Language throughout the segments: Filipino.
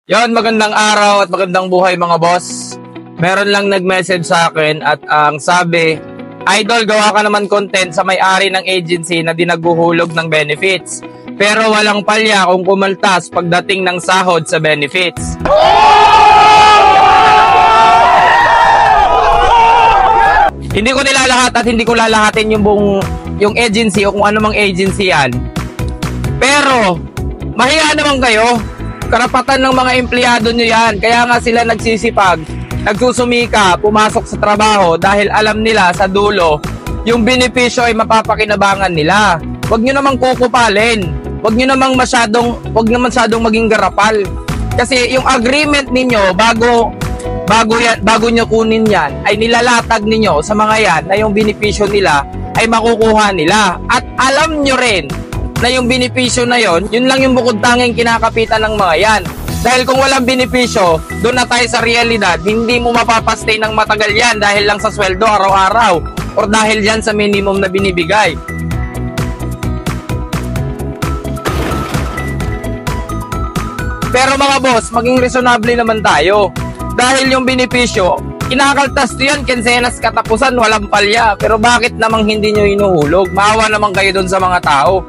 Yon, magandang araw at magandang buhay mga boss. Meron lang nag-message sa akin at ang sabi, Idol, gawa ka naman content sa may-ari ng agency na dinaguhulog ng benefits. Pero walang palya kung kumaltas pagdating ng sahod sa benefits. Hindi ko nilalahat at hindi ko lalahatin yung agency o kung ano mang agency yan. Pero, mahiya naman kayo. Karapatan ng mga empleyado nyo yan. Kaya nga sila nagsisipag, nagsusumika, pumasok sa trabaho dahil alam nila sa dulo, yung benepisyo ay mapapakinabangan nila. Huwag nyo namang kukupalin. Huwag naman masyadong maging garapal. Kasi yung agreement ninyo bago nyo kunin yan, ay nilalatag ninyo sa mga yan na yung benepisyo nila ay makukuha nila. At alam nyo rin na yung benepisyo na yon, yun lang yung bukod tanging kinakapitan ng mga yan. Dahil kung walang benepisyo, doon na tayo sa realidad, hindi mo mapapastay ng matagal yan dahil lang sa sweldo araw-araw or dahil yan sa minimum na binibigay. Pero mga boss, maging reasonable naman tayo. Dahil yung benepisyo, kinakaltas yan, kinsenas katapusan, walang palya. Pero bakit namang hindi nyo hinuhulog? Maawa naman kayo doon sa mga tao.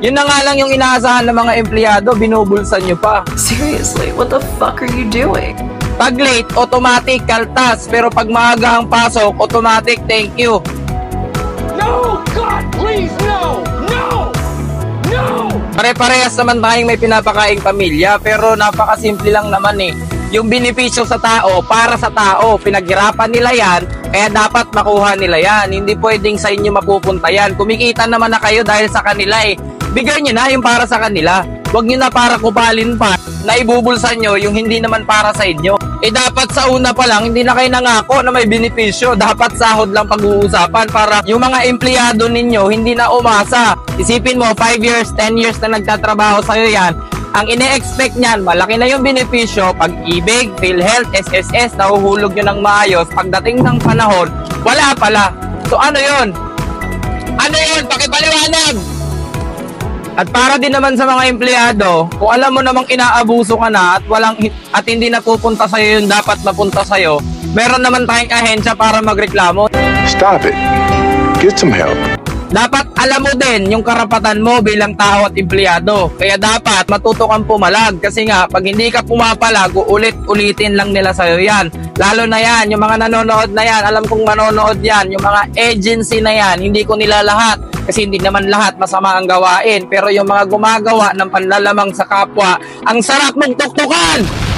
Yun na nga lang yung inaasahan ng mga empleyado, binubulsan nyo pa. Seriously, what the fuck are you doing? Pag late, automatic, kaltas. Pero pag maaga ang pasok, automatic, thank you. No! God, please, no! No! No! Pare-parehas naman tayong may pinapakaing pamilya, pero napakasimple lang naman eh. Yung benepisyo sa tao, para sa tao, pinaghirapan nila yan, kaya dapat makuha nila yan. Hindi pwedeng sa inyo mapupunta yan. Kumikita naman na kayo dahil sa kanila eh. Bigay nyo na yung para sa kanila. Huwag nyo na para kupalin pa na ibubulsan nyo yung hindi naman para sa inyo. Eh dapat sa una pa lang, hindi na kayo nangako na may benepisyo. Dapat sahod lang pag-uusapan para yung mga empleyado ninyo hindi na umasa. Isipin mo, 5 years, 10 years na nagtatrabaho sa'yo yan. Ang ine-expect niyan, malaki na yung benepisyo, pag-ibig, PhilHealth, SSS, nahuhulog nyo ng maayos. Pagdating ng panahon, wala pala. So ano yun? Ano yun? Pakipaliwanag! At para din naman sa mga empleyado, kung alam mo namang inaabuso ka na at hindi napupunta sa'yo yung dapat mapunta sa'yo, meron naman tayong ahensya para magreklamo. Stop it. Get some help. Dapat alam mo din yung karapatan mo bilang tao at empleyado. Kaya dapat matuto kang pumalag. Kasi nga, pag hindi ka pumapalag, ulit-ulitin lang nila sa'yo yan. Lalo na yan, yung mga nanonood na yan, alam kong manonood yan, yung mga agency na yan, hindi ko nila lahat. Kasi hindi naman lahat masama ang gawain. Pero yung mga gumagawa ng panlalamang sa kapwa, ang sarap mong tuktukan!